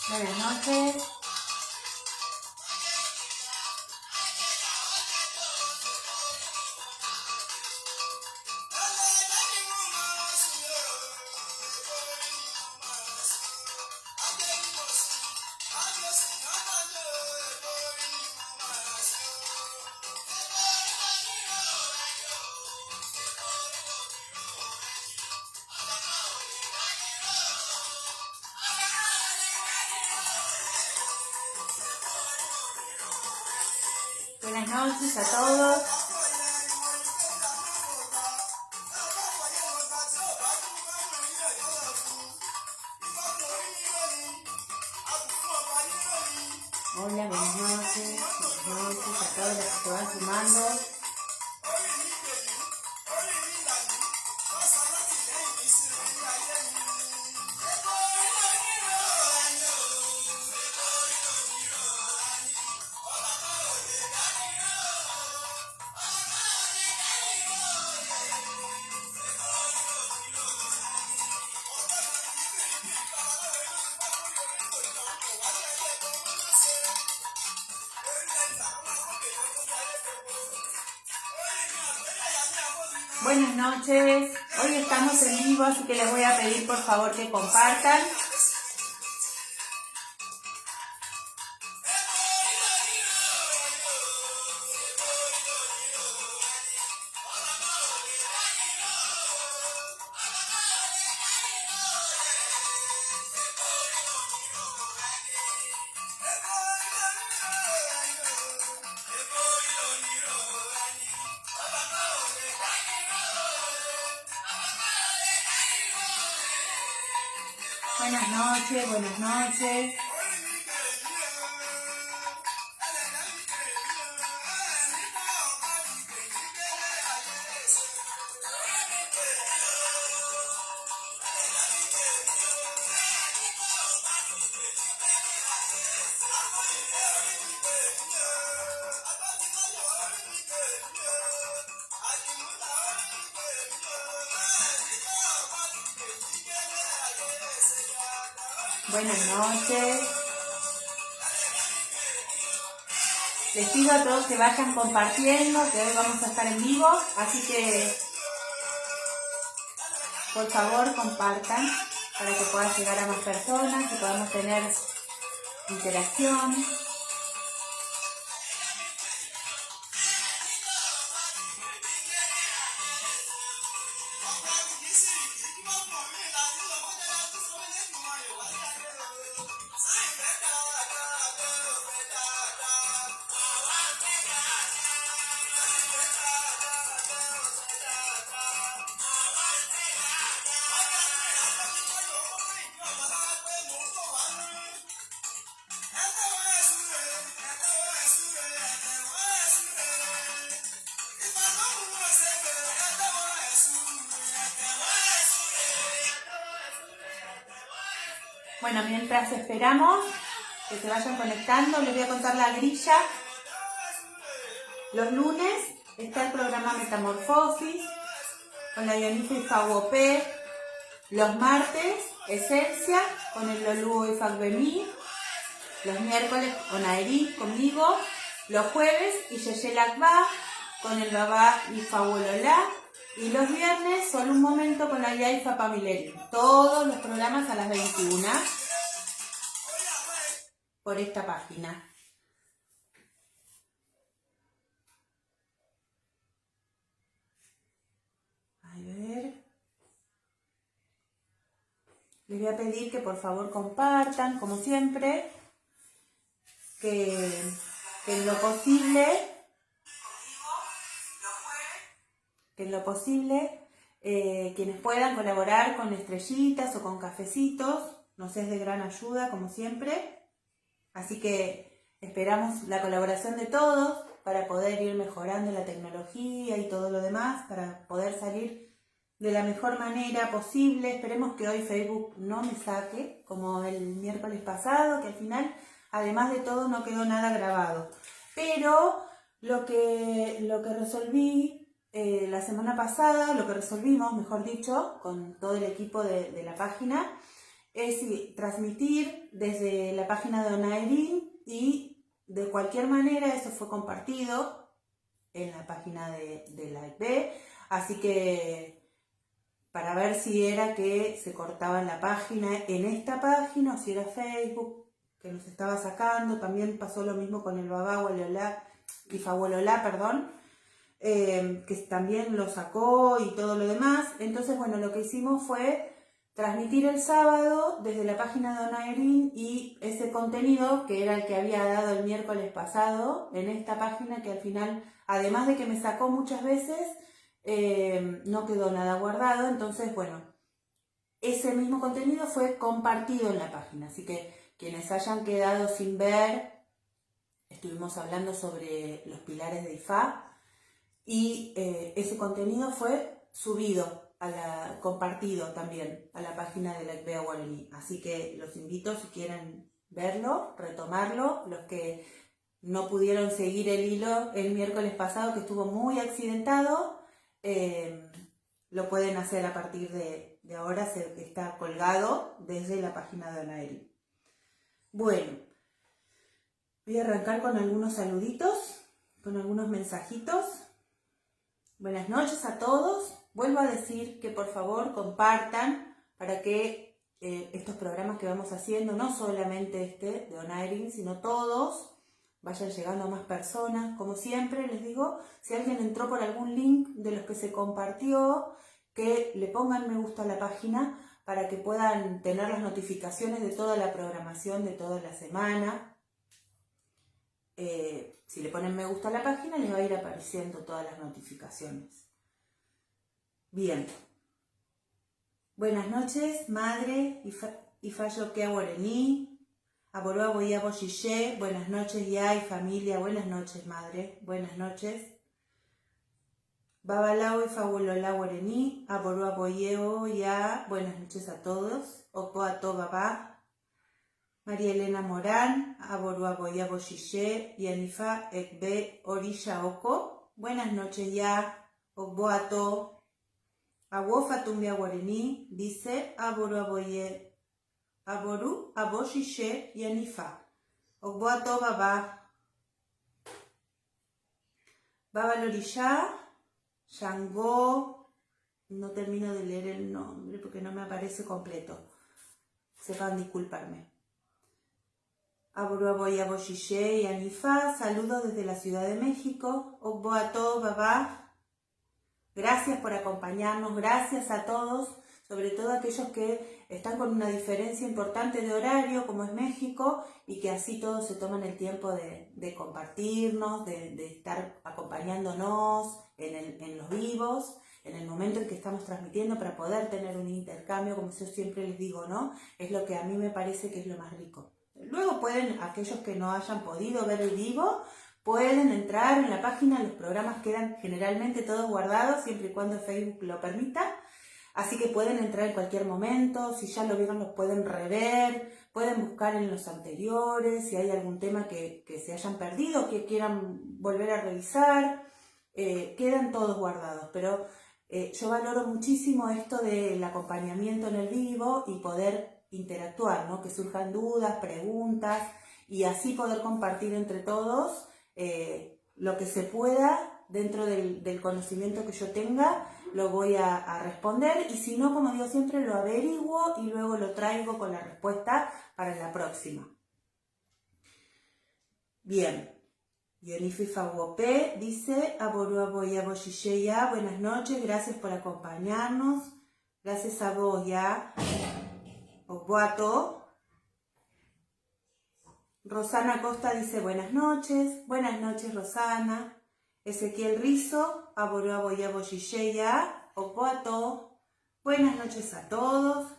Buenas noches. Buenas noches a todos. Hola, buenas noches a todos los que se van sumando. Buenas noches, hoy estamos en vivo, así que les voy a pedir por favor que compartan. Buenas noches, buenas noches. Buenas noches. Les pido a todos que vayan compartiendo, que hoy vamos a estar en vivo, así que por favor compartan para que pueda llegar a más personas, que podamos tener interacción. Bueno, mientras esperamos que se vayan conectando, les voy a contar la grilla. Los lunes está el programa Metamorfosis con la Dioniso y Fagopé. Los martes, Esencia con el Lolú y Fagbemí. Los miércoles con Aeri, conmigo. Los jueves, Iyeyel Akba con el Babá y Fagololá. Y los viernes, solo un momento con la Yaifa Pamileri. Todos los programas a las 21 por esta página. A ver. Les voy a pedir que por favor compartan, como siempre, que en lo posible, quienes puedan colaborar con estrellitas o con cafecitos, nos es de gran ayuda, como siempre. Así que esperamos la colaboración de todos para poder ir mejorando la tecnología y todo lo demás, para poder salir de la mejor manera posible. Esperemos que hoy Facebook no me saque, como el miércoles pasado, que al final, además de todo, no quedó nada grabado. Pero lo que resolví la semana pasada, lo que resolvimos, mejor dicho, con todo el equipo de la página, es transmitir desde la página de Onaerin, y de cualquier manera eso fue compartido en la página de la IP, así que para ver si era que se cortaba la página en esta página o si era Facebook que nos estaba sacando. También pasó lo mismo con el Babá Wololá, Ifawololá, perdón, que también lo sacó y todo lo demás. Entonces, bueno, lo que hicimos fue transmitir el sábado desde la página de Onaerin, y ese contenido que era el que había dado el miércoles pasado en esta página, que al final, además de que me sacó muchas veces, no quedó nada guardado. Entonces, bueno, ese mismo contenido fue compartido en la página, así que quienes hayan quedado sin ver, estuvimos hablando sobre los pilares de Ifá, y ese contenido fue subido, compartido también a la página de la Ikbea Guaraní. Así que los invito, si quieren verlo, retomarlo. Los que no pudieron seguir el hilo el miércoles pasado, que estuvo muy accidentado, lo pueden hacer a partir de ahora. Está colgado desde la página de Onaerin. Bueno, voy a arrancar con algunos saluditos, con algunos mensajitos. Buenas noches a todos. Vuelvo a decir que por favor compartan para que estos programas que vamos haciendo, no solamente este de Onaerin, sino todos, vayan llegando a más personas. Como siempre les digo, si alguien entró por algún link de los que se compartió, que le pongan me gusta a la página para que puedan tener las notificaciones de toda la programación de toda la semana. Si le ponen me gusta a la página, les va a ir apareciendo todas las notificaciones. Bien. Buenas noches, madre, Ifayo Kea Guaraní, Aboroa Boyabo Xixé. Buenas noches, ya y familia. Buenas noches, madre. Buenas noches. Babalao Ifawolola Guaraní, Aboroa Boyebo ya. Buenas noches a todos. Opoato Babá. María Elena Morán, Aboroa Boyabo Xixé, Yanifa Ekbe Orisha Oko. Buenas noches ya. Okboato. Awofa Tumbia Guaraní dice Aboroa Boye. Aboru Aboxixé Yanifa. Okboato Babá. Baba Lorisha, Shango. No termino de leer el nombre porque no me aparece completo. Sepan disculparme. Aboroa Boyabo Xixé y Anifa, saludos desde la Ciudad de México. Okboato Babá. Gracias por acompañarnos, gracias a todos, sobre todo a aquellos que están con una diferencia importante de horario, como es México, y que así todos se toman el tiempo de compartirnos, de estar acompañándonos en los vivos, en el momento en que estamos transmitiendo, para poder tener un intercambio, como yo siempre les digo, ¿no? Es lo que a mí me parece que es lo más rico. Luego pueden, aquellos que no hayan podido ver el vivo, pueden entrar en la página. Los programas quedan generalmente todos guardados, siempre y cuando Facebook lo permita. Así que pueden entrar en cualquier momento. Si ya lo vieron, los pueden rever. Pueden buscar en los anteriores, si hay algún tema que se hayan perdido, que quieran volver a revisar. Quedan todos guardados. Pero yo valoro muchísimo esto del acompañamiento en el vivo y poder interactuar, ¿no? Que surjan dudas, preguntas, y así poder compartir entre todos lo que se pueda dentro del conocimiento que yo tenga. Lo voy a responder, y si no, como digo siempre, lo averiguo y luego lo traigo con la respuesta para la próxima. Bien. Yonifi Fawope dice Aboroa Boyabo Xixeya, buenas noches, gracias por acompañarnos. Gracias a vos, ya. Okboato. Rosana Costa dice buenas noches Rosana. Ezequiel Rizo, Aboroa Boyabo Xixeya, Okboato. Buenas noches a todos.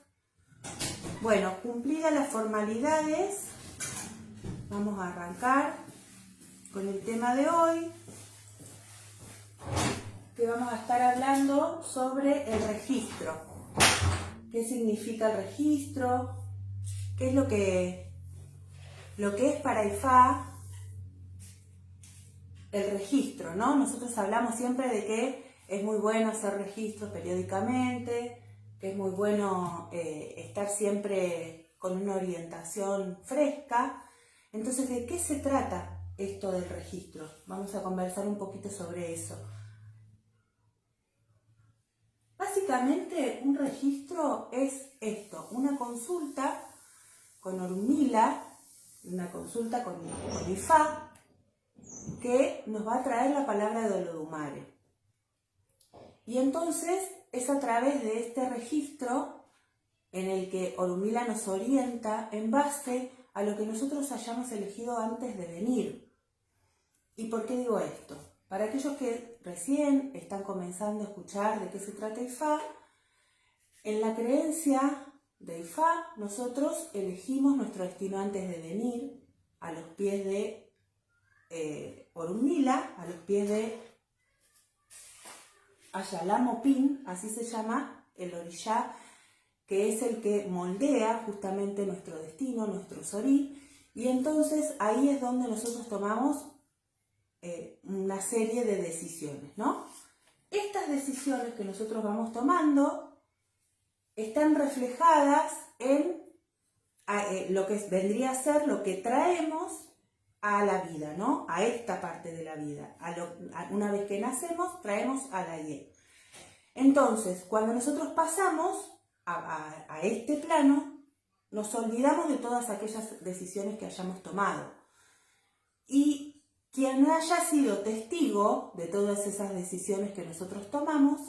Bueno, cumplidas las formalidades, vamos a arrancar con el tema de hoy, que vamos a estar hablando sobre el registro. ¿Qué significa el registro? ¿Qué es lo que es para Ifá el registro, ¿no? Nosotros hablamos siempre de que es muy bueno hacer registros periódicamente, que es muy bueno estar siempre con una orientación fresca. Entonces, ¿de qué se trata esto del registro? Vamos a conversar un poquito sobre eso. Básicamente, un registro es esto, una consulta con Orunmila, una consulta con Ifá, que nos va a traer la palabra de Olodumare. Y entonces es a través de este registro en el que Orunmila nos orienta en base a lo que nosotros hayamos elegido antes de venir. ¿Y por qué digo esto? Para aquellos que recién están comenzando a escuchar de qué se trata Ifá, en la creencia de Ifá, nosotros elegimos nuestro destino antes de venir a los pies de Orunmila, a los pies de Ayalamopin, así se llama el orishá, que es el que moldea justamente nuestro destino, nuestro sorí, y entonces ahí es donde nosotros tomamos una serie de decisiones, ¿no? Estas decisiones que nosotros vamos tomando están reflejadas en lo que vendría a ser lo que traemos a la vida, ¿no? A esta parte de la vida. Una vez que nacemos, traemos a la Y. Entonces, cuando nosotros pasamos a este plano, nos olvidamos de todas aquellas decisiones que hayamos tomado. Y quien haya sido testigo de todas esas decisiones que nosotros tomamos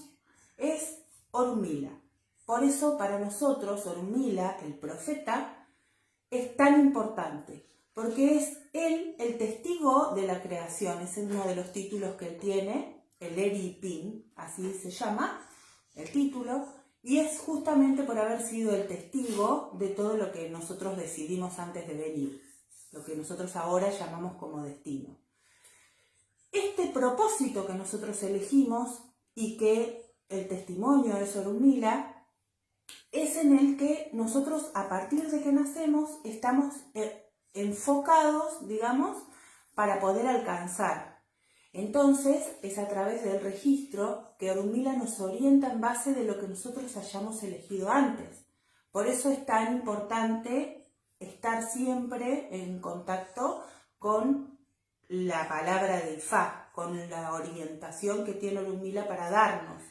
es Orunmila. Por eso, para nosotros, Orunmila, el profeta, es tan importante, porque es él el testigo de la creación. Es uno de los títulos que él tiene, el Eri Pin, así se llama el título, y es justamente por haber sido el testigo de todo lo que nosotros decidimos antes de venir, lo que nosotros ahora llamamos como destino. Este propósito que nosotros elegimos y que el testimonio de Orunmila es en el que nosotros, a partir de que nacemos, estamos enfocados, digamos, para poder alcanzar. Entonces, es a través del registro que Orunmila nos orienta en base de lo que nosotros hayamos elegido antes. Por eso es tan importante estar siempre en contacto con la palabra de Ifá, con la orientación que tiene Orunmila para darnos.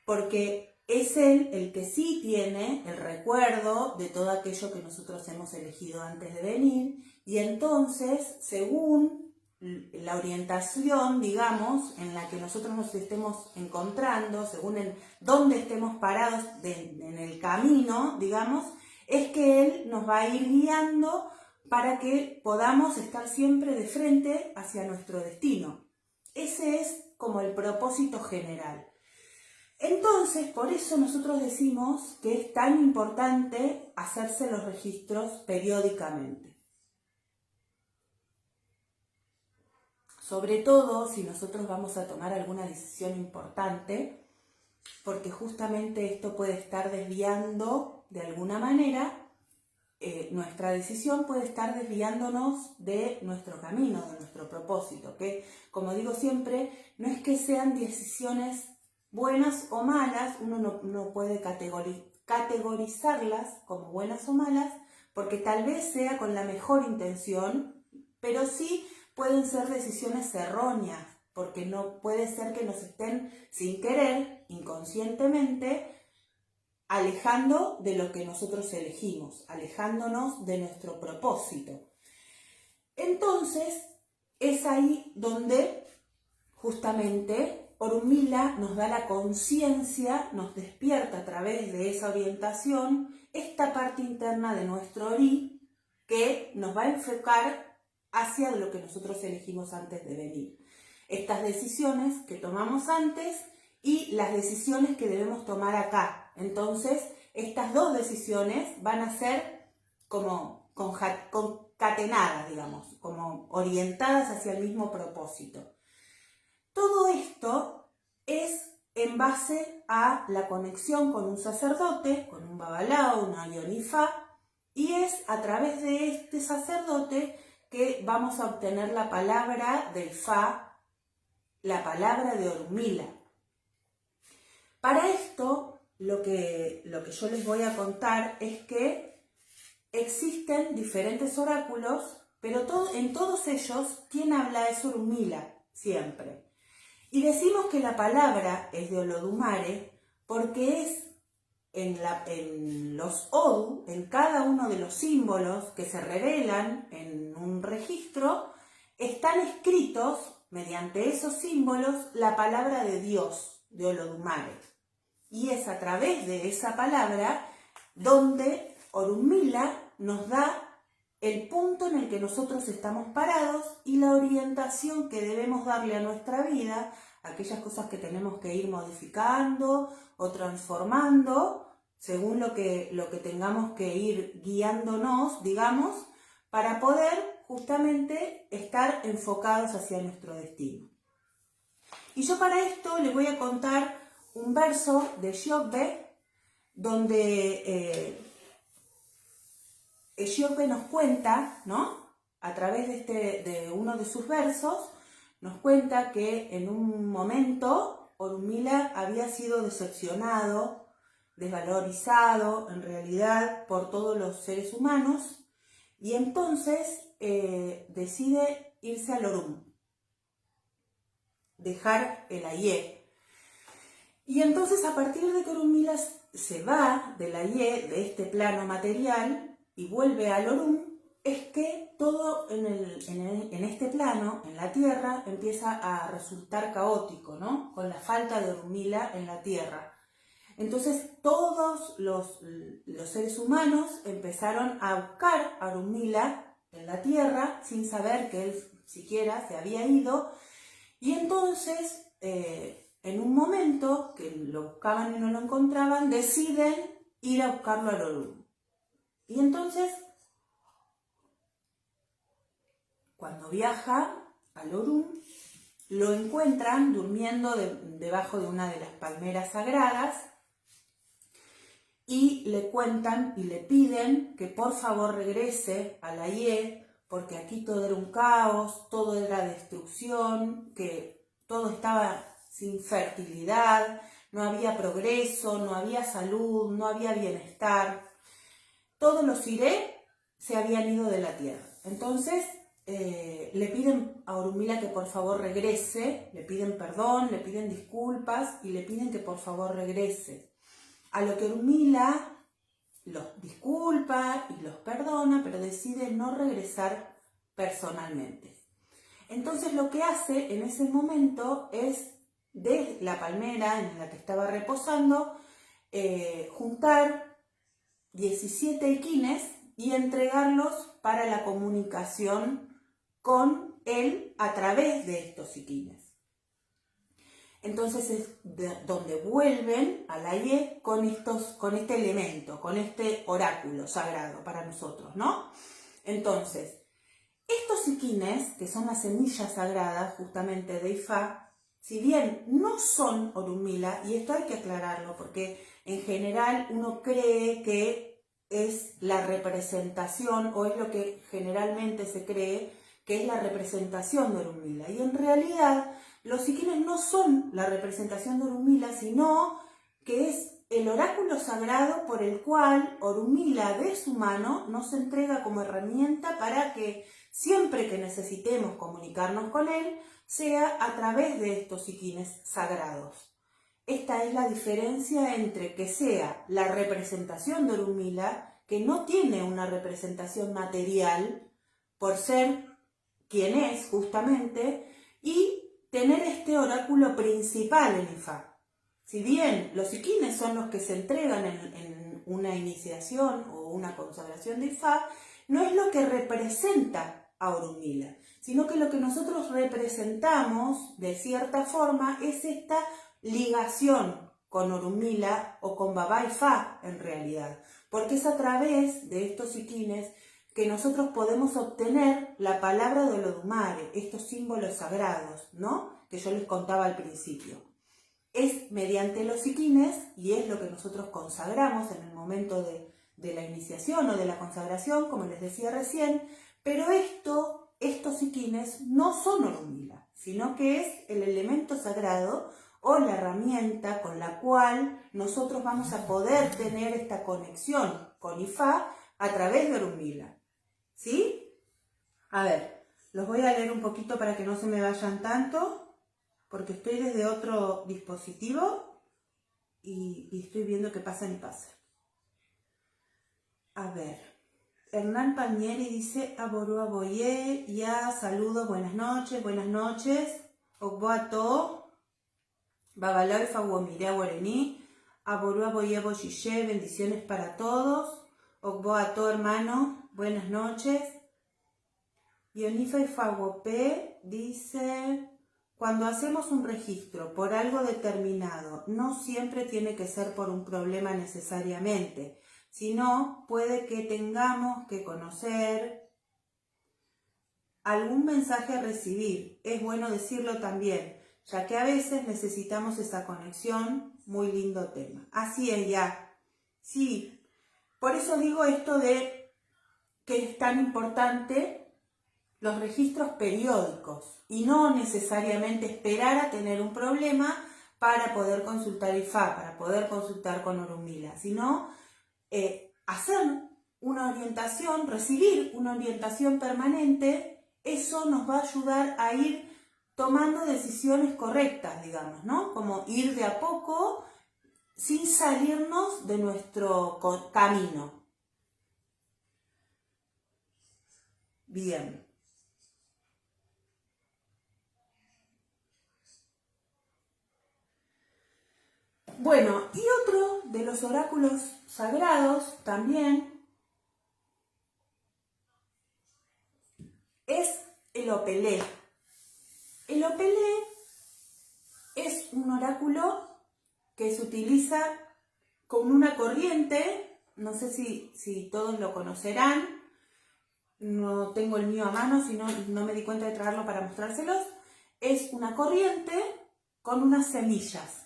Porque es él el que sí tiene el recuerdo de todo aquello que nosotros hemos elegido antes de venir, y entonces, según la orientación, digamos, en la que nosotros nos estemos encontrando, según en dónde estemos parados en el camino, digamos, es que él nos va a ir guiando para que podamos estar siempre de frente hacia nuestro destino. Ese es como el propósito general. Entonces, por eso nosotros decimos que es tan importante hacerse los registros periódicamente. Sobre todo si nosotros vamos a tomar alguna decisión importante, porque justamente esto puede estar desviando de alguna manera, nuestra decisión puede estar desviándonos de nuestro camino, de nuestro propósito, que, como digo siempre, no es que sean decisiones buenas o malas, uno no puede categorizarlas como buenas o malas, porque tal vez sea con la mejor intención, pero sí pueden ser decisiones erróneas, porque no puede ser que nos estén sin querer, inconscientemente, alejando de lo que nosotros elegimos, alejándonos de nuestro propósito. Entonces, es ahí donde justamente Orunmila nos da la conciencia, nos despierta a través de esa orientación esta parte interna de nuestro Ori que nos va a enfocar hacia lo que nosotros elegimos antes de venir. Estas decisiones que tomamos antes y las decisiones que debemos tomar acá. Entonces, estas dos decisiones van a ser como concatenadas, digamos, como orientadas hacia el mismo propósito. Todo esto es en base a la conexión con un sacerdote, con un babalao, una yonifá, y es a través de este sacerdote que vamos a obtener la palabra de Ifá, la palabra de Orunmila. Para esto lo que yo les voy a contar es que existen diferentes oráculos, pero en todos ellos, quien habla es Orunmila, siempre. Y decimos que la palabra es de Olodumare porque es en los Odu, en cada uno de los símbolos que se revelan en un registro, están escritos, mediante esos símbolos, la palabra de Dios, de Olodumare. Y es a través de esa palabra donde Orunmila nos da el punto en el que nosotros estamos parados y la orientación que debemos darle a nuestra vida, aquellas cosas que tenemos que ir modificando o transformando, según lo que tengamos que ir guiándonos, digamos, para poder justamente estar enfocados hacia nuestro destino. Y yo para esto les voy a contar un verso de Xiokbe, donde Xiokbe nos cuenta, ¿no? A través de uno de sus versos, nos cuenta que en un momento Orunmila había sido decepcionado, desvalorizado en realidad por todos los seres humanos, y entonces decide irse al Orun, dejar el Ayé. Y entonces a partir de que Orunmila se va del Ayé, de este plano material, y vuelve al Orun, es que todo en este plano, en la Tierra, empieza a resultar caótico, ¿no? Con la falta de Orunmila en la Tierra. Entonces todos los seres humanos empezaron a buscar a Orunmila en la Tierra sin saber que él siquiera se había ido, y entonces en un momento que lo buscaban y no lo encontraban, deciden ir a buscarlo al Orun. Y entonces, cuando viaja al Orun, lo encuentran durmiendo debajo de una de las palmeras sagradas, y le cuentan y le piden que por favor regrese a la Ayé, porque aquí todo era un caos, todo era destrucción, que todo estaba sin fertilidad, no había progreso, no había salud, no había bienestar. Todos los Iré se habían ido de la tierra. Entonces le piden a Orunmila que por favor regrese, le piden perdón, le piden disculpas y le piden que por favor regrese. A lo que Orunmila los disculpa y los perdona, pero decide no regresar personalmente. Entonces lo que hace en ese momento es, de la palmera en la que estaba reposando, juntar 17 iquines y entregarlos para la comunicación con él a través de estos iquines. Entonces es donde vuelven a la Ayé con este elemento, con este oráculo sagrado para nosotros, ¿no? Entonces, estos iquines, que son las semillas sagradas justamente de Ifá, si bien no son Orunmila, y esto hay que aclararlo porque en general uno cree que es la representación, o es lo que generalmente se cree que es la representación de Orunmila, y en realidad los iquines no son la representación de Orunmila, sino que es el oráculo sagrado por el cual Orunmila de su mano nos entrega como herramienta para que siempre que necesitemos comunicarnos con él, sea a través de estos iquines sagrados. Esta es la diferencia entre que sea la representación de Orunmila, que no tiene una representación material por ser quien es justamente, y tener este oráculo principal en Ifá. Si bien los iquines son los que se entregan en una iniciación o una consagración de Ifá, no es lo que representa a Orunmila, sino que lo que nosotros representamos de cierta forma es esta ligación con Orunmila o con Baba Ifá en realidad, porque es a través de estos iquines que nosotros podemos obtener la palabra de Olodumare, estos símbolos sagrados, ¿no? Que yo les contaba al principio. Es mediante los iquines, y es lo que nosotros consagramos en el momento de la iniciación o de la consagración, como les decía recién, pero estos iquines no son Orunmila, sino que es el elemento sagrado o la herramienta con la cual nosotros vamos a poder tener esta conexión con Ifá a través de Orunmila. ¿Sí? A ver, los voy a leer un poquito para que no se me vayan tanto, porque estoy desde otro dispositivo y estoy viendo que pasan y pasan. A ver, Hernán Palmieri dice, Aboru Aboye, ya, saludos, buenas noches, Ogboato, Babalao Fawomire Guarení, Aboru Aboye Boyiche, bendiciones para todos, Ogboato hermano, buenas noches. Ionifa y Fagope dice, cuando hacemos un registro por algo determinado, no siempre tiene que ser por un problema necesariamente, sino puede que tengamos que conocer algún mensaje a recibir. Es bueno decirlo también, ya que a veces necesitamos esa conexión. Muy lindo tema. Así es, ya. Sí, por eso digo esto de que es tan importante los registros periódicos y no necesariamente esperar a tener un problema para poder consultar Ifá, para poder consultar con Orunmila, sino hacer una orientación, recibir una orientación permanente. Eso nos va a ayudar a ir tomando decisiones correctas, digamos, ¿no? Como ir de a poco sin salirnos de nuestro camino. Bien. Bueno, y otro de los oráculos sagrados también es el Opelé. El Opelé es un oráculo que se utiliza con una corriente, no sé si todos lo conocerán, no tengo el mío a mano, si no, no me di cuenta de traerlo para mostrárselos. Es una corriente con unas semillas.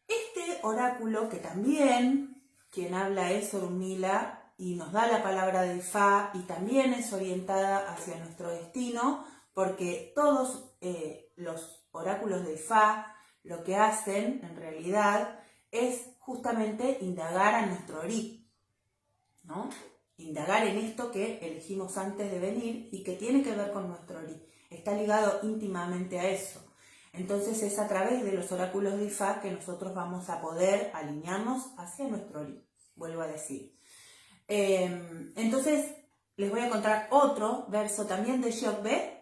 Este oráculo, que también quien habla es Orunmila y nos da la palabra de Ifá y también es orientada hacia nuestro destino, porque todos los oráculos de Ifá lo que hacen en realidad es justamente indagar a nuestro Ori, ¿no? Indagar en esto que elegimos antes de venir y que tiene que ver con nuestro Ori. Está ligado íntimamente a eso. Entonces es a través de los oráculos de Ifá que nosotros vamos a poder alinearnos hacia nuestro Ori, vuelvo a decir. Entonces les voy a contar otro verso también de Xiokbe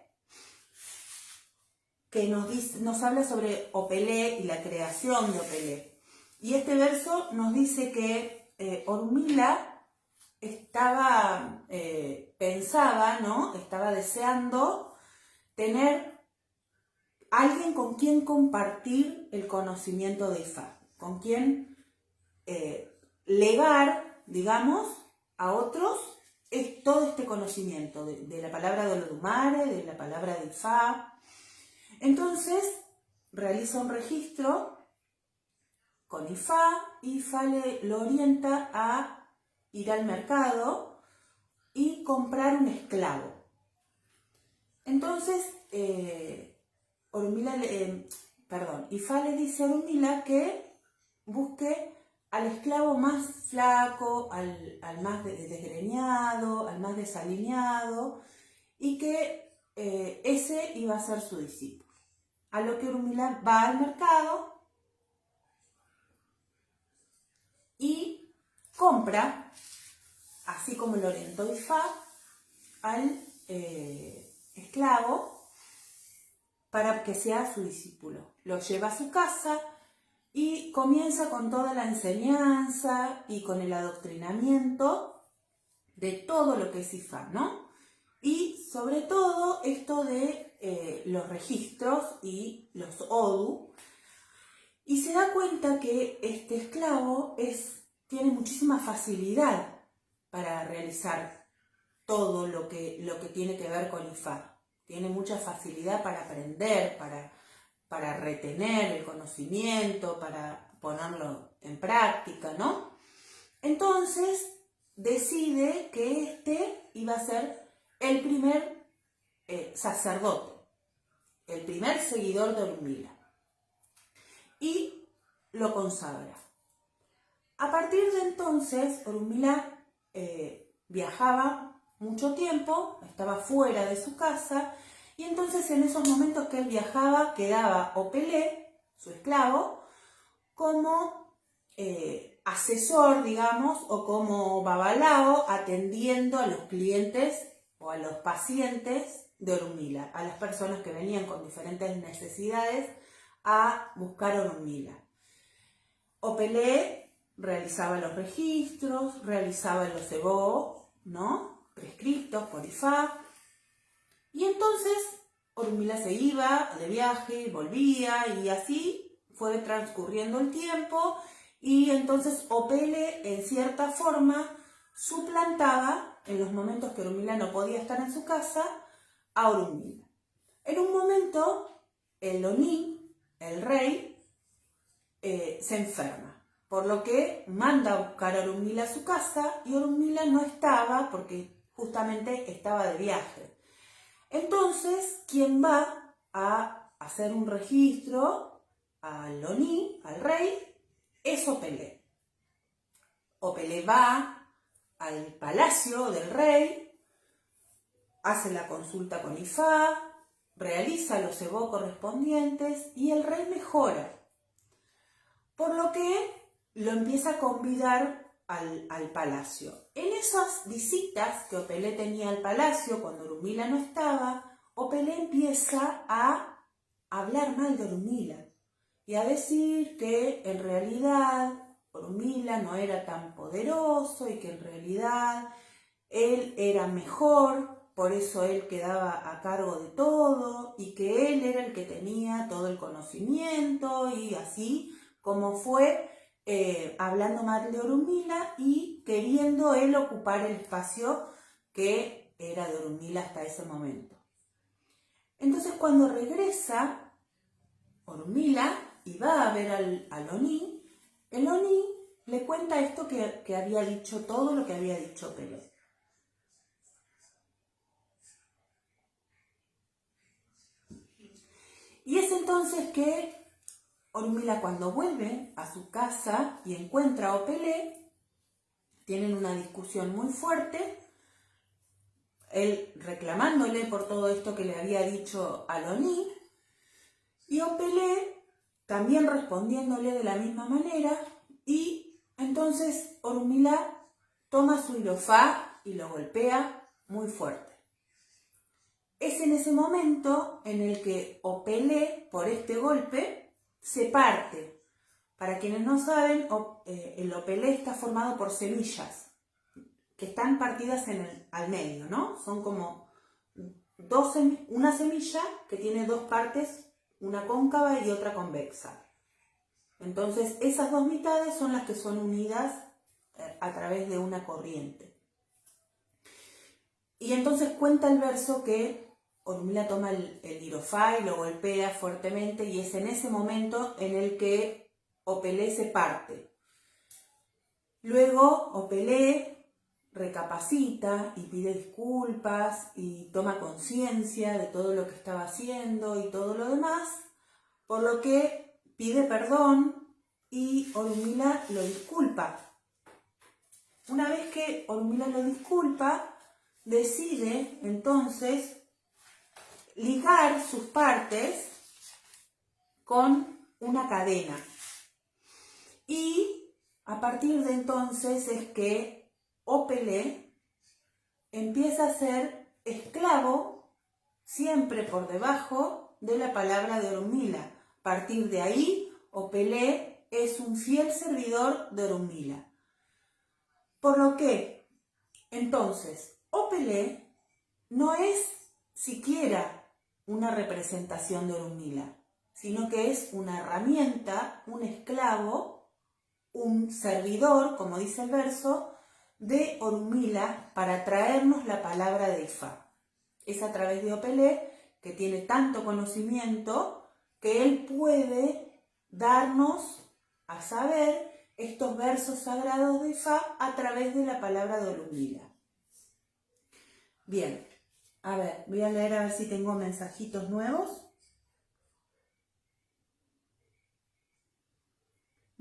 que nos habla sobre Opelé y la creación de Opelé. Y este verso nos dice que Orunmila pensaba, ¿no? Estaba deseando tener alguien con quien compartir el conocimiento de Ifá, con quien legar, digamos, a otros todo este conocimiento de la palabra de Olodumare, de la palabra de Ifá. Entonces realiza un registro con Ifá y Ifá lo orienta a ir al mercado y comprar un esclavo. Entonces Ifá le dice a Orunmila que busque al esclavo más flaco, al más desgreñado, al más desalineado, y que ese iba a ser su discípulo. A lo que Orunmila va al mercado y compra, así como lo orientó Ifá, al esclavo para que sea su discípulo. Lo lleva a su casa y comienza con toda la enseñanza y con el adoctrinamiento de todo lo que es Ifá, ¿no? Y sobre todo esto de los registros y los Odu. Y se da cuenta que este esclavo tiene muchísima facilidad para realizar todo lo que tiene que ver con Ifá. Tiene mucha facilidad para aprender, para retener el conocimiento, para ponerlo en práctica, ¿no? Entonces decide que este iba a ser el primer sacerdote, el primer seguidor de Orunmila. y lo consagra. A partir de entonces, Orunmila viajaba mucho tiempo, estaba fuera de su casa, y entonces en esos momentos que él viajaba quedaba Opelé, su esclavo, como asesor, digamos, o como babalao, atendiendo a los clientes o a los pacientes de Orunmila, a las personas que venían con diferentes necesidades a buscar Orunmila. Opelé realizaba los registros, realizaba los ebó, ¿no?, prescriptos por Ifá, y entonces Orunmila se iba de viaje, volvía, y así fue transcurriendo el tiempo, y entonces Opelé en cierta forma suplantaba, en los momentos que Orunmila no podía estar en su casa, a Orunmila. En un momento, el Oni, el rey, se enferma, por lo que manda a buscar a Orunmila a su casa, y Orunmila no estaba porque justamente estaba de viaje. Entonces, quien va a hacer un registro al Oni, al rey, es Opelé. Opelé va al palacio del rey, hace la consulta con Ifá, realiza los ebó correspondientes y el rey mejora. Por lo que lo empieza a convidar al palacio. En esas visitas que Opelé tenía al palacio, cuando Orunmila no estaba, Opelé empieza a hablar mal de Orunmila y a decir que en realidad Orunmila no era tan poderoso y que en realidad él era mejor, por eso él quedaba a cargo de todo y que él era el que tenía todo el conocimiento, y así como fue hablando mal de Orunmila y queriendo él ocupar el espacio que era de Orunmila hasta ese momento. Entonces cuando regresa Orunmila y va a ver al Oni, el Oni le cuenta esto que había dicho, todo lo que había dicho Opelé. Y es entonces que Orunmila, cuando vuelve a su casa y encuentra a Opelé, tienen una discusión muy fuerte, él reclamándole por todo esto que le había dicho al Oni, y Opelé también respondiéndole de la misma manera, y entonces Orunmila toma su ilofá y lo golpea muy fuerte. Es en ese momento en el que Opelé, por este golpe, se parte. Para quienes no saben, el Opelé está formado por semillas que están partidas al medio, ¿no? Son como una semilla que tiene dos partes, una cóncava y otra convexa. Entonces, esas dos mitades son las que son unidas a través de una corriente. Y entonces cuenta el verso que Orunmila toma el ilofá y lo golpea fuertemente, y es en ese momento en el que Opelé se parte. Luego Opelé recapacita y pide disculpas y toma conciencia de todo lo que estaba haciendo y todo lo demás, por lo que pide perdón y Orunmila lo disculpa. Una vez que Orunmila lo disculpa, decide entonces ligar sus partes con una cadena. Y a partir de entonces es que Opelé empieza a ser esclavo siempre por debajo de la palabra de Orunmila. A partir de ahí, Opelé es un fiel servidor de Orunmila. Por lo que, entonces, Opelé no es siquiera una representación de Orunmila, sino que es una herramienta, un esclavo, un servidor, como dice el verso, de Orunmila para traernos la palabra de Ifá. Es a través de Opelé, que tiene tanto conocimiento, que él puede darnos a saber estos versos sagrados de Ifá a través de la palabra de Orunmila. Bien, a ver, voy a leer a ver si tengo mensajitos nuevos.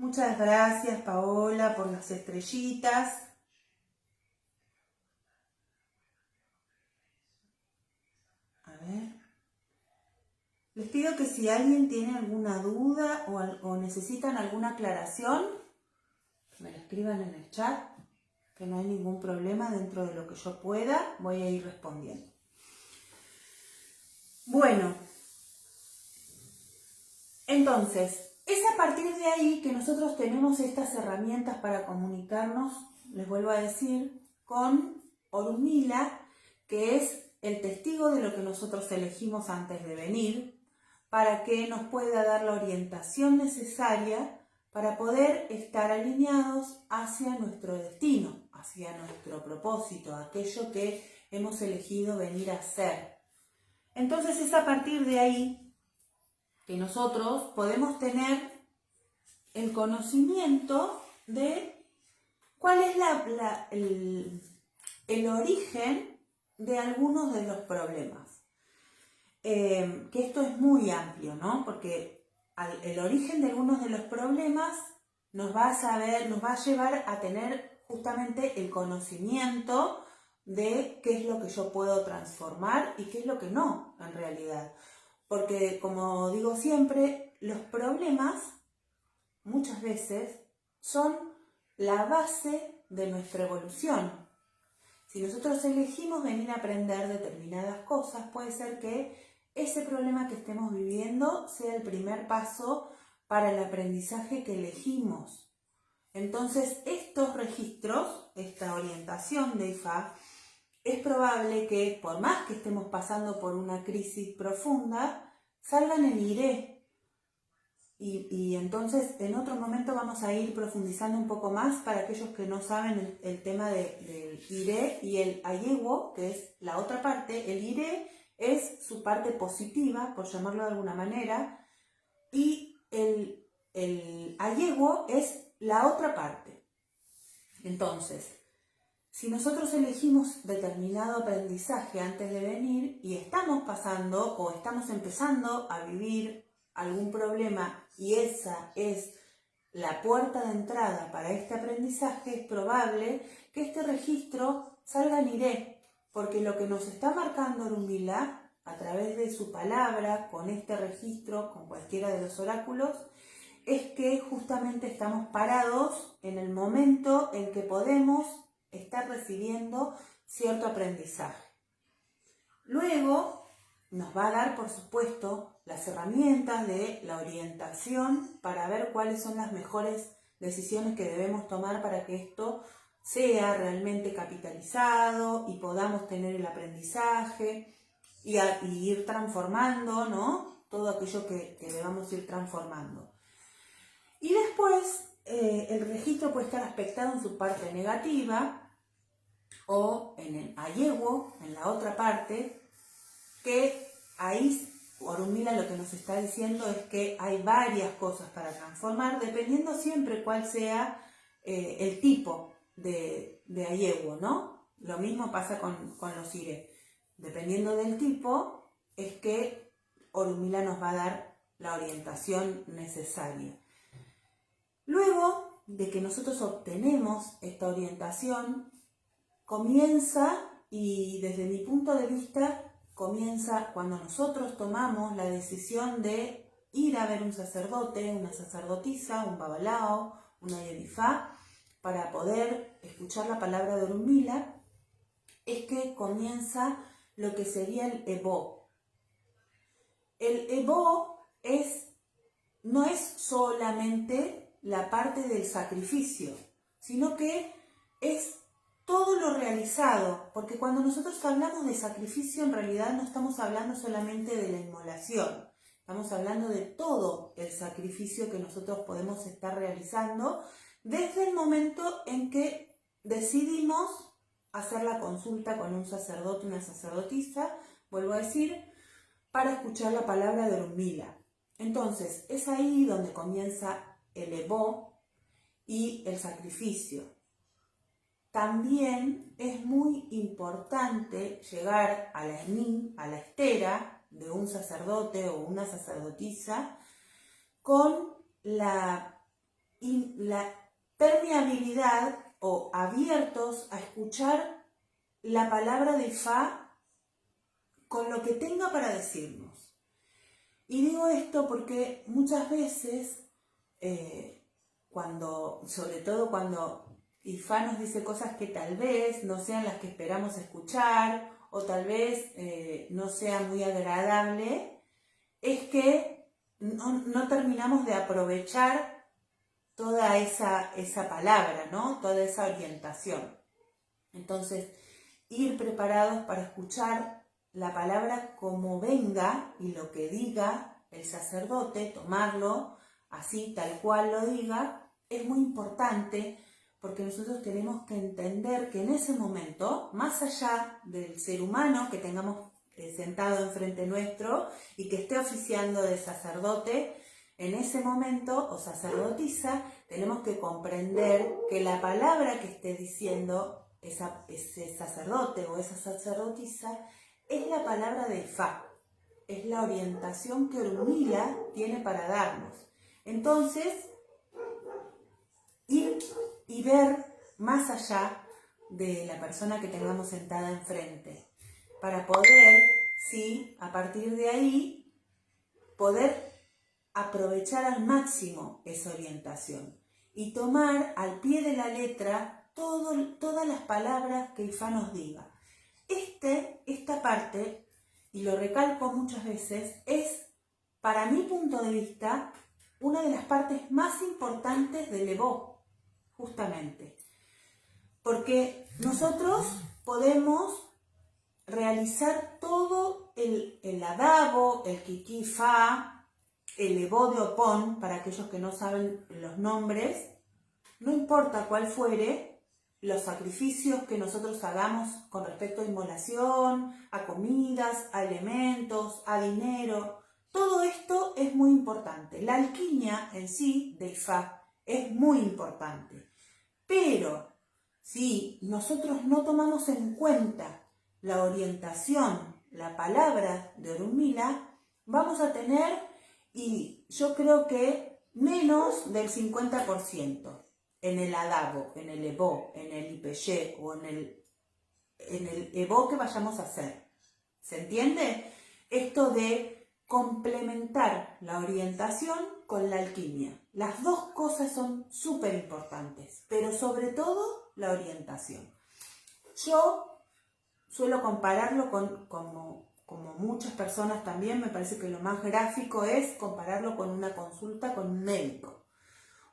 Muchas gracias, Paola, por las estrellitas. A ver. Les pido que si alguien tiene alguna duda o necesitan alguna aclaración, me lo escriban en el chat, que no hay ningún problema, dentro de lo que yo pueda, voy a ir respondiendo. Bueno, entonces, es a partir de ahí que nosotros tenemos estas herramientas para comunicarnos, les vuelvo a decir, con Orunmila, que es el testigo de lo que nosotros elegimos antes de venir, para que nos pueda dar la orientación necesaria para poder estar alineados hacia nuestro destino, hacia nuestro propósito, aquello que hemos elegido venir a hacer. Entonces es a partir de ahí que nosotros podemos tener el conocimiento de cuál es el origen de algunos de los problemas. Que esto es muy amplio, ¿no? Porque el origen de algunos de los problemas nos va a llevar a tener justamente el conocimiento de qué es lo que yo puedo transformar y qué es lo que no, en realidad. Porque, como digo siempre, los problemas muchas veces son la base de nuestra evolución. Si nosotros elegimos venir a aprender determinadas cosas, puede ser que ese problema que estemos viviendo sea el primer paso para el aprendizaje que elegimos. Entonces, estos registros, esta orientación de IFA, es probable que, por más que estemos pasando por una crisis profunda, salgan en iré. Y entonces, en otro momento vamos a ir profundizando un poco más para aquellos que no saben el tema del iré y el ayewo, que es la otra parte. El iré es su parte positiva, por llamarlo de alguna manera, y el ayewo es la otra parte. Entonces, si nosotros elegimos determinado aprendizaje antes de venir y estamos pasando o estamos empezando a vivir algún problema y esa es la puerta de entrada para este aprendizaje, es probable que este registro salga en iré, porque lo que nos está marcando Orunmila a través de su palabra, con este registro, con cualquiera de los oráculos, es que justamente estamos parados en el momento en que podemos estar recibiendo cierto aprendizaje. Luego nos va a dar, por supuesto, las herramientas de la orientación para ver cuáles son las mejores decisiones que debemos tomar para que esto sea realmente capitalizado y podamos tener el aprendizaje y ir transformando, ¿no? Todo aquello que debamos ir transformando. Y después el registro puede estar aspectado en su parte negativa o en el ayewo, en la otra parte, que ahí Orunmila lo que nos está diciendo es que hay varias cosas para transformar, dependiendo siempre cuál sea el tipo de ayewo, ¿no? Lo mismo pasa con los ire. Dependiendo del tipo, es que Orunmila nos va a dar la orientación necesaria. Luego de que nosotros obtenemos esta orientación, comienza, y desde mi punto de vista, comienza cuando nosotros tomamos la decisión de ir a ver un sacerdote, una sacerdotisa, un babalao, una yedifá, para poder escuchar la palabra de Orunmila, es que comienza lo que sería el Ebo. El Ebo no es solamente la parte del sacrificio, sino que es todo lo realizado, porque cuando nosotros hablamos de sacrificio, en realidad no estamos hablando solamente de la inmolación, estamos hablando de todo el sacrificio que nosotros podemos estar realizando desde el momento en que decidimos hacer la consulta con un sacerdote, una sacerdotisa, vuelvo a decir, para escuchar la palabra de Orunmila. Entonces, es ahí donde comienza el Ebo y el sacrificio. También es muy importante llegar a la esmin, a la estera de un sacerdote o una sacerdotisa, con la la permeabilidad o abiertos a escuchar la palabra de Ifá con lo que tenga para decirnos. Y digo esto porque muchas veces, sobre todo cuando Ifá nos dice cosas que tal vez no sean las que esperamos escuchar o tal vez no sea muy agradable, es que no terminamos de aprovechar toda esa palabra, ¿no? Toda esa orientación. Entonces, ir preparados para escuchar la palabra como venga y lo que diga el sacerdote, tomarlo así, tal cual lo diga, es muy importante porque nosotros tenemos que entender que en ese momento, más allá del ser humano que tengamos sentado enfrente nuestro y que esté oficiando de sacerdote, en ese momento, o sacerdotisa, tenemos que comprender que la palabra que esté diciendo ese sacerdote o esa sacerdotisa es la palabra de Ifá, es la orientación que Orunmila tiene para darnos. Entonces, ir y ver más allá de la persona que tengamos sentada enfrente, para poder, sí, a partir de ahí, poder aprovechar al máximo esa orientación y tomar al pie de la letra todas las palabras que Ifá nos diga. Esta parte, y lo recalco muchas veces, es, para mi punto de vista, una de las partes más importantes del Ebó, justamente. Porque nosotros podemos realizar todo el adabo, el kiki fa, el Ebó de Opón, para aquellos que no saben los nombres, no importa cuál fuere, los sacrificios que nosotros hagamos con respecto a inmolación, a comidas, a elementos, a dinero, todo esto es muy importante. La alquimia en sí de Ifá es muy importante. Pero si nosotros no tomamos en cuenta la orientación, la palabra de Orunmila, vamos a tener, y yo creo que menos del 50%. En el adabo, en el ebó, en el ipeyé o en el ebó que vayamos a hacer. ¿Se entiende? Esto de complementar la orientación con la alquimia. Las dos cosas son súper importantes, pero sobre todo la orientación. Yo suelo compararlo como muchas personas también, me parece que lo más gráfico es compararlo con una consulta con un médico.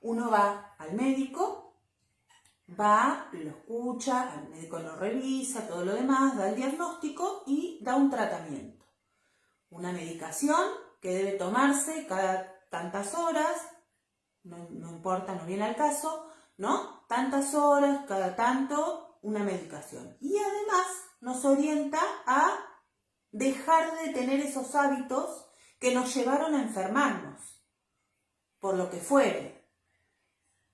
Uno va al médico, lo escucha, el médico lo revisa, todo lo demás, da el diagnóstico y da un tratamiento. Una medicación que debe tomarse cada tantas horas, no importa, no viene al caso, ¿no? Tantas horas, cada tanto, una medicación. Y además nos orienta a dejar de tener esos hábitos que nos llevaron a enfermarnos, por lo que fuere.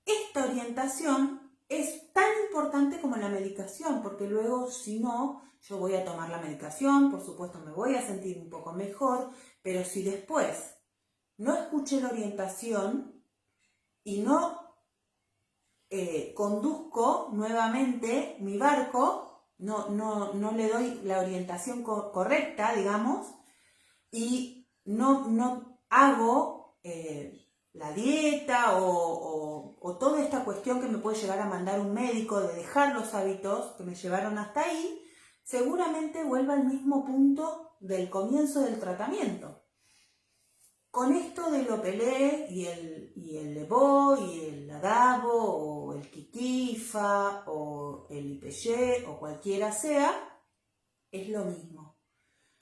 Esta orientación es tan importante como la medicación, porque luego, si no, yo voy a tomar la medicación, por supuesto me voy a sentir un poco mejor, pero si después no escuché la orientación y no conduzco nuevamente mi barco, no le doy la orientación correcta, digamos, y no hago la dieta o toda esta cuestión que me puede llegar a mandar un médico de dejar los hábitos que me llevaron hasta ahí, seguramente vuelva al mismo punto del comienzo del tratamiento. Con esto del opelé y el ebó y el adabo o el kikifa o el ipeyé o cualquiera sea, es lo mismo.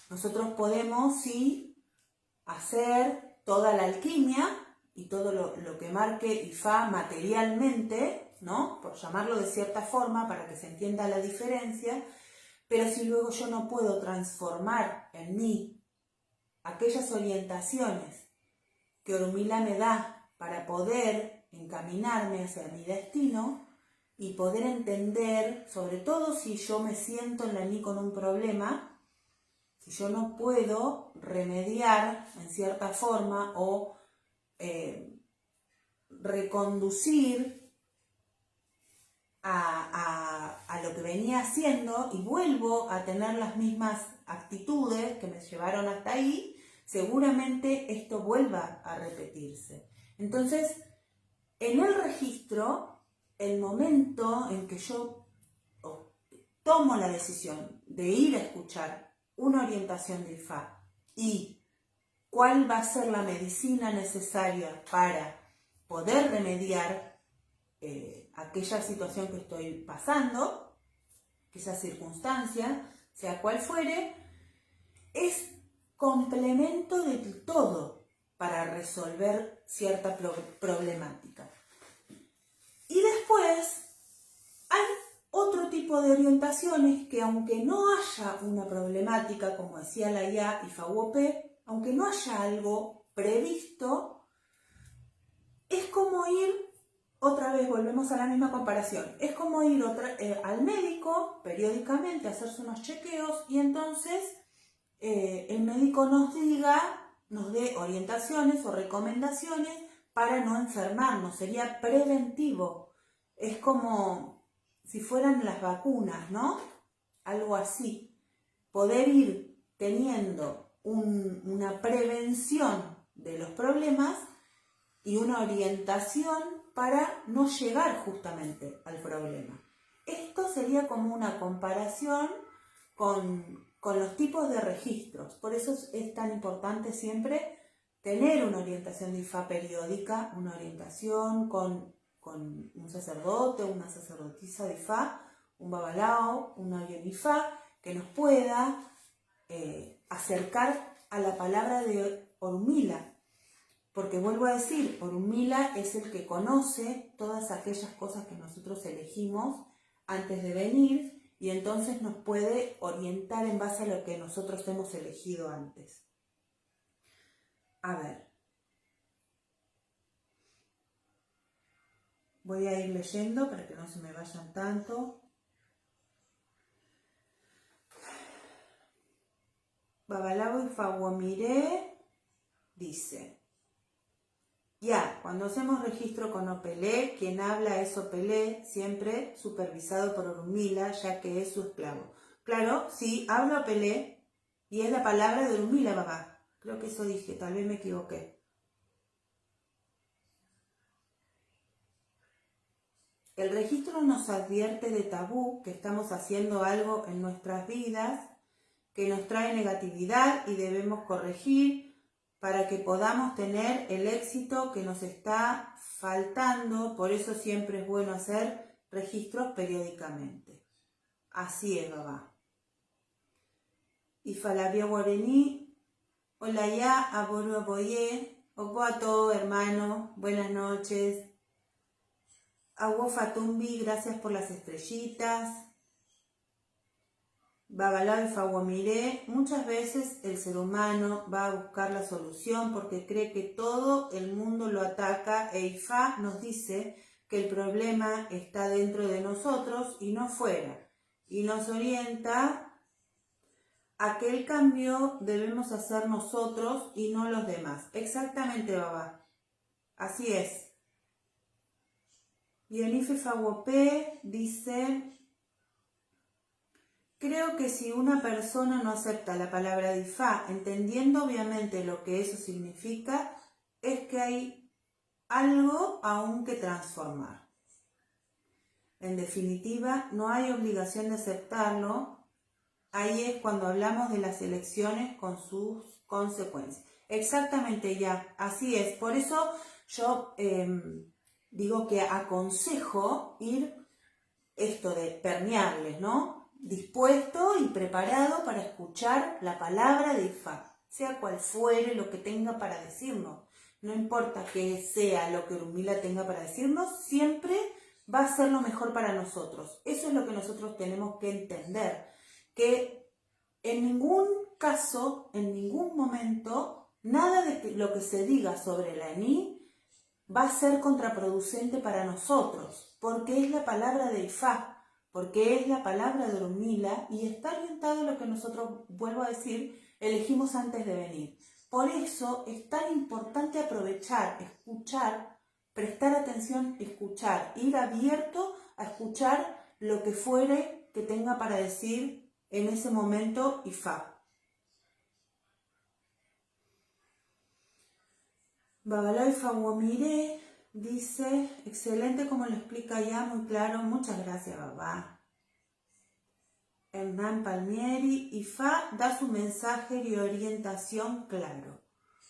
Nosotros podemos, sí, hacer toda la alquimia y todo lo que marque Ifá materialmente, ¿no? Por llamarlo de cierta forma para que se entienda la diferencia, pero si luego yo no puedo transformar en mí aquellas orientaciones que Orunmila me da para poder encaminarme hacia mi destino y poder entender, sobre todo si yo me siento en mí con un problema, si yo no puedo remediar en cierta forma o reconducir a lo que venía haciendo y vuelvo a tener las mismas actitudes que me llevaron hasta ahí, seguramente esto vuelva a repetirse. Entonces, en el registro, el momento en que yo tomo la decisión de ir a escuchar una orientación de IFA y cuál va a ser la medicina necesaria para poder remediar aquella situación que estoy pasando, esa circunstancia, sea cual fuere, es complemento de todo para resolver cierta problemática. Y después hay otro tipo de orientaciones que, aunque no haya una problemática, como decía la IA y FAWOP, aunque no haya algo previsto, es como ir, otra vez volvemos a la misma comparación, es como ir al médico periódicamente a hacerse unos chequeos y entonces el médico nos dé orientaciones o recomendaciones para no enfermarnos, sería preventivo. Es como si fueran las vacunas, ¿no? Algo así. Poder ir teniendo una prevención de los problemas y una orientación para no llegar justamente al problema. Esto sería como una comparación con los tipos de registros. Por eso es tan importante siempre tener una orientación de IFA periódica, una orientación con un sacerdote, una sacerdotisa de IFA, un babalao, una IFA, que nos pueda acercar a la palabra de Orunmila. Porque vuelvo a decir, Orunmila es el que conoce todas aquellas cosas que nosotros elegimos antes de venir y entonces nos puede orientar en base a lo que nosotros hemos elegido antes. A ver. Voy a ir leyendo para que no se me vayan tanto. Babalao y Fawomire dice: ya, cuando hacemos registro con Opelé, quien habla es Opelé, siempre supervisado por Orunmila, ya que es su esclavo. Claro, sí, habla Opelé y es la palabra de Orunmila, papá. Creo que eso dije, tal vez me equivoqué. El registro nos advierte de tabú, que estamos haciendo algo en nuestras vidas que nos trae negatividad y debemos corregir para que podamos tener el éxito que nos está faltando. Por eso siempre es bueno hacer registros periódicamente. Así es, babá. Y Falabia Guarení, hola ya, aboru aboye, oguato, hermano, buenas noches. Agua Fatumbi, gracias por las estrellitas. Babalao y Fawomire, muchas veces el ser humano va a buscar la solución porque cree que todo el mundo lo ataca e Ifá nos dice que el problema está dentro de nosotros y no fuera, y nos orienta a que el cambio debemos hacer nosotros y no los demás. Exactamente, babá. Así es. Dionife Fawopé dice: creo que si una persona no acepta la palabra de Ifá, entendiendo obviamente lo que eso significa, es que hay algo aún que transformar. En definitiva, no hay obligación de aceptarlo. Ahí es cuando hablamos de las elecciones con sus consecuencias. Exactamente, ya, así es. Por eso yo digo que aconsejo ir esto de permearles, ¿no? Dispuesto y preparado para escuchar la palabra de Ifá, sea cual fuere lo que tenga para decirnos. No importa que sea lo que Orunmila tenga para decirnos, siempre va a ser lo mejor para nosotros. Eso es lo que nosotros tenemos que entender, que en ningún caso, en ningún momento, nada de lo que se diga sobre la ENI va a ser contraproducente para nosotros, porque es la palabra de Ifá, porque es la palabra de Orunmila y está orientado a lo que nosotros, vuelvo a decir, elegimos antes de venir. Por eso es tan importante aprovechar, escuchar prestar atención, escuchar, ir abierto a escuchar lo que fuere que tenga para decir en ese momento Ifá. Babalao Ifawamire dice, excelente como lo explica ya, muy claro, muchas gracias, Babá. Hernán Palmieri, Ifá da su mensaje y orientación claro.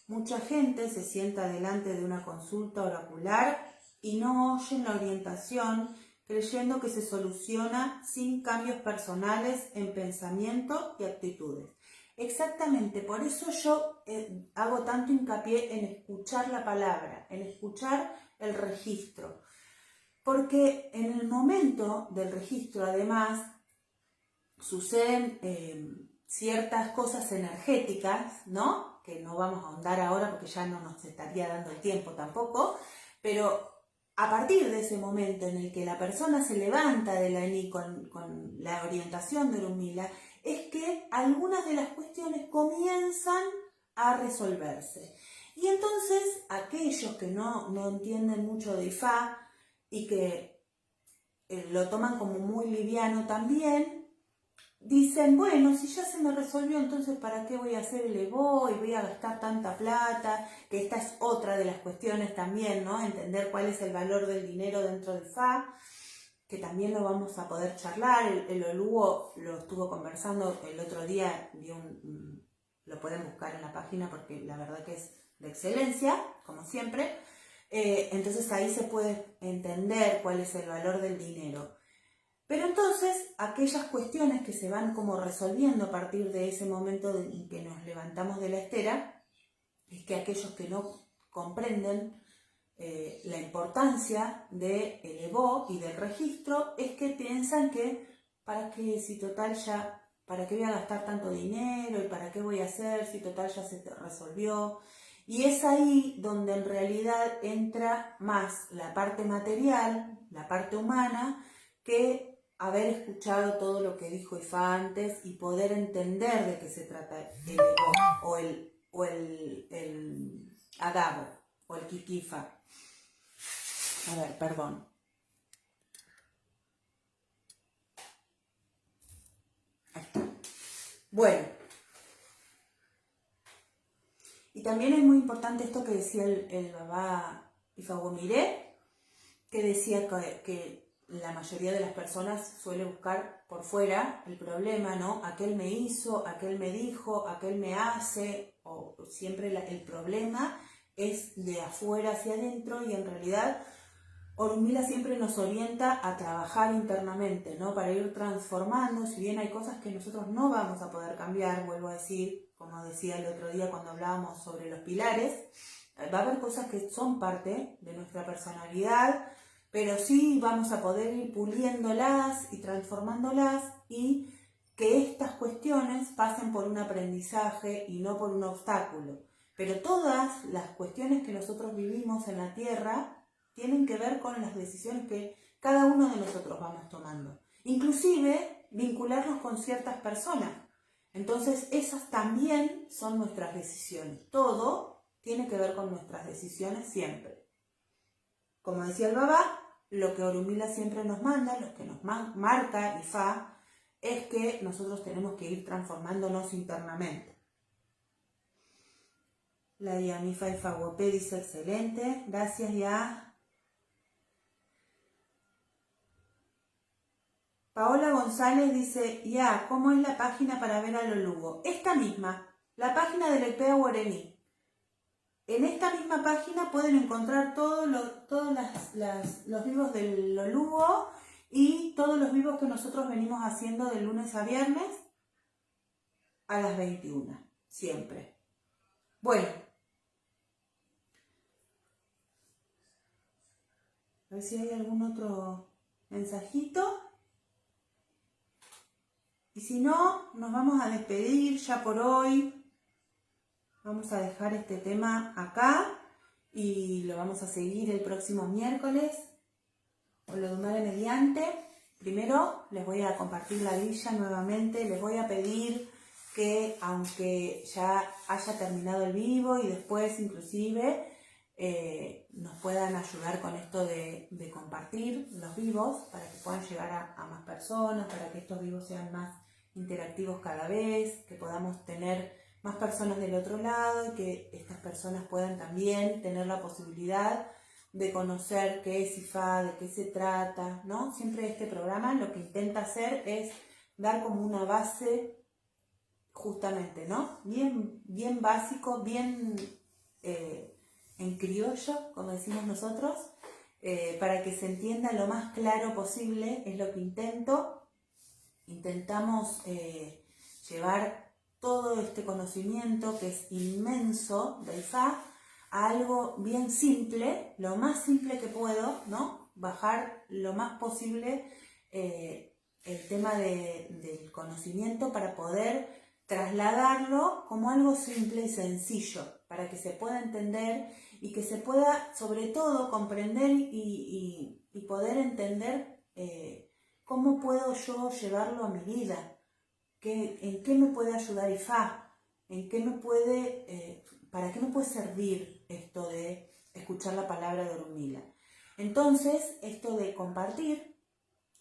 Mucha gente se sienta delante de una consulta oracular y no oyen la orientación, creyendo que se soluciona sin cambios personales en pensamiento y actitudes. Exactamente, por eso yo hago tanto hincapié en escuchar la palabra, en escuchar el registro. Porque en el momento del registro, además, suceden ciertas cosas energéticas, ¿no? Que no vamos a ahondar ahora porque ya no nos estaría dando el tiempo tampoco, pero a partir de ese momento en el que la persona se levanta de la ENI con la orientación de Orunmila, es que algunas de las cuestiones comienzan a resolverse. Y entonces aquellos que no entienden mucho de Ifá y que lo toman como muy liviano también, dicen, bueno, si ya se me resolvió, entonces ¿para qué voy a hacer el Evo y voy a gastar tanta plata? Que esta es otra de las cuestiones también, ¿no? Entender cuál es el valor del dinero dentro del FA, que también lo vamos a poder charlar. El Oluo lo estuvo conversando el otro día, lo pueden buscar en la página porque la verdad que es de excelencia, como siempre. Entonces ahí se puede entender cuál es el valor del dinero. Pero entonces, aquellas cuestiones que se van como resolviendo a partir de ese momento en que nos levantamos de la estera, es que aquellos que no comprenden la importancia del Evo y del registro, es que piensan que, ¿para qué? Si total ya, ¿para qué voy a gastar tanto dinero? ¿Y para qué voy a hacer si total ya se resolvió? Y es ahí donde en realidad entra más la parte material, la parte humana, que haber escuchado todo lo que dijo Ifá antes y poder entender de qué se trata el Evo o el Agavo o el Kikifa. A ver, perdón. Ahí está. Bueno. Y también es muy importante esto que decía el Babá Ifawamire, que decía que la mayoría de las personas suele buscar por fuera el problema, ¿no? Aquel me hizo, aquel me dijo, aquel me hace, o siempre el problema es de afuera hacia adentro, y en realidad Orunmila siempre nos orienta a trabajar internamente, ¿no? Para ir transformando. Si bien hay cosas que nosotros no vamos a poder cambiar, vuelvo a decir, como decía el otro día cuando hablábamos sobre los pilares, va a haber cosas que son parte de nuestra personalidad, pero sí vamos a poder ir puliéndolas y transformándolas, y que estas cuestiones pasen por un aprendizaje y no por un obstáculo. Pero todas las cuestiones que nosotros vivimos en la Tierra tienen que ver con las decisiones que cada uno de nosotros vamos tomando. Inclusive vincularnos con ciertas personas. Entonces esas también son nuestras decisiones. Todo tiene que ver con nuestras decisiones siempre. Como decía el Babá, lo que Orunmila siempre nos manda, lo que nos marca Ifá, es que nosotros tenemos que ir transformándonos internamente. La Yamifa Ifawapé dice excelente, gracias ya. Paola González dice, ya, ¿cómo es la página para ver al Oluo? Esta misma, la página del Epea Guarení. En esta misma página pueden encontrar todos los vivos del Oluo y todos los vivos que nosotros venimos haciendo de lunes a viernes a las 21, siempre. Bueno, a ver si hay algún otro mensajito. Y si no, nos vamos a despedir ya por hoy. Vamos a dejar este tema acá y lo vamos a seguir el próximo miércoles. Olodumare mediante. Primero les voy a compartir la grilla nuevamente. Les voy a pedir que, aunque ya haya terminado el vivo y después inclusive nos puedan ayudar con esto de compartir los vivos para que puedan llegar a más personas, para que estos vivos sean más interactivos cada vez, que podamos tener más personas del otro lado y que estas personas puedan también tener la posibilidad de conocer qué es IFA, de qué se trata, ¿no? Siempre este programa lo que intenta hacer es dar como una base justamente, ¿no? Bien básico, bien en criollo, como decimos nosotros, para que se entienda lo más claro posible, es lo que intentamos llevar todo este conocimiento que es inmenso de IFA a algo bien simple, lo más simple que puedo, ¿no? Bajar lo más posible el tema del conocimiento para poder trasladarlo como algo simple y sencillo, para que se pueda entender y que se pueda sobre todo comprender y poder entender cómo puedo yo llevarlo a mi vida, en qué me puede ayudar IFA, en qué me puede, para qué me puede servir esto de escuchar la palabra de Orunmila. Entonces, esto de compartir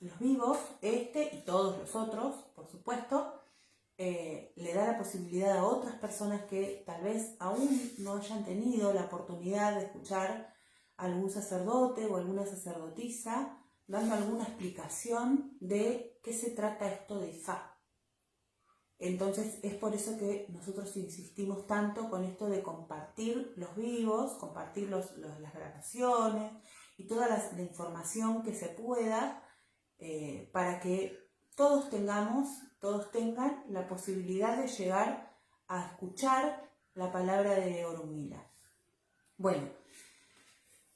los vivos, y todos los otros, por supuesto, le da la posibilidad a otras personas que tal vez aún no hayan tenido la oportunidad de escuchar a algún sacerdote o alguna sacerdotisa dando alguna explicación de qué se trata esto de IFA. Entonces es por eso que nosotros insistimos tanto con esto de compartir los vivos, compartir las grabaciones y toda la información que se pueda para que todos tengan la posibilidad de llegar a escuchar la palabra de Orunmila. Bueno,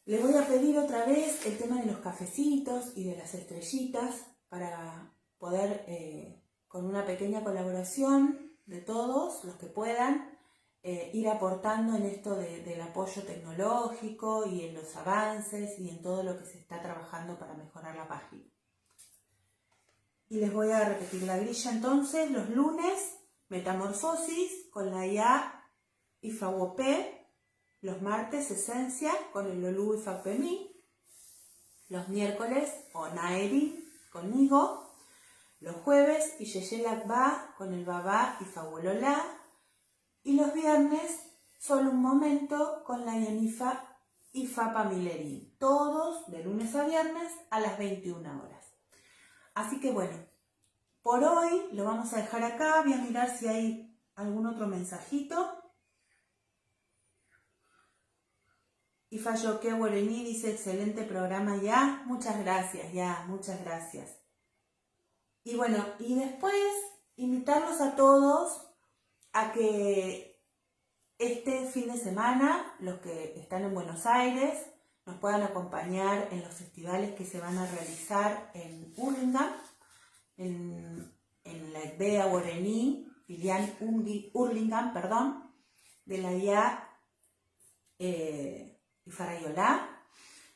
les voy a pedir otra vez el tema de los cafecitos y de las estrellitas para poder, con una pequeña colaboración de todos los que puedan, ir aportando en esto del apoyo tecnológico y en los avances y en todo lo que se está trabajando para mejorar la página. Y les voy a repetir la grilla entonces. Los lunes, Metamorfosis con la IA Ifawopé. Los martes, Esencia con el Lolú Ifapemí. Los miércoles, Onaeri conmigo. Los jueves, Iyeyelakba con el Babá Ifawololá. Y los viernes, Solo un momento con la Yanifa Ifapamileri. Todos de lunes a viernes a las 21 horas. Así que bueno, por hoy lo vamos a dejar acá. Voy a mirar si hay algún otro mensajito. Ifayoque Guarení dice, excelente programa ya. Muchas gracias, ya, muchas gracias. Y bueno, y después invitarlos a todos a que este fin de semana, los que están en Buenos Aires, nos puedan acompañar en los festivales que se van a realizar en Hurlingham, en la Edbea Guarení, filial Hurlingham, de la IA Ifarayolá,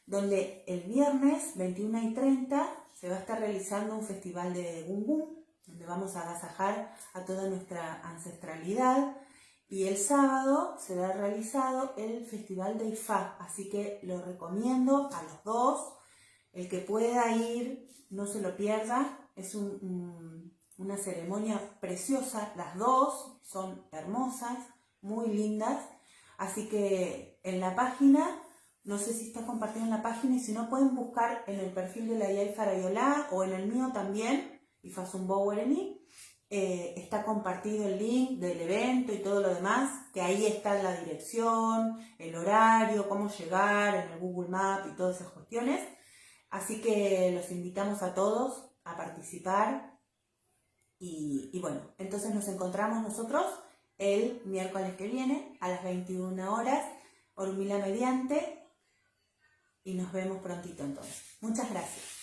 donde el viernes 21:30 se va a estar realizando un festival de Gungún, donde vamos a agasajar a toda nuestra ancestralidad, y el sábado será realizado el festival de IFA, así que lo recomiendo a los dos. El que pueda ir, no se lo pierda, es una ceremonia preciosa, las dos son hermosas, muy lindas, así que en la página, no sé si está compartido en la página, y si no pueden buscar en el perfil de la IA Ifarayolá o en el mío también, Ifasumbó Guarení, está compartido el link del evento y todo lo demás, que ahí está la dirección, el horario, cómo llegar en el Google Maps y todas esas cuestiones. Así que los invitamos a todos a participar y bueno, entonces nos encontramos nosotros el miércoles que viene a las 21 horas, Orunmila mediante, y nos vemos prontito entonces. Muchas gracias.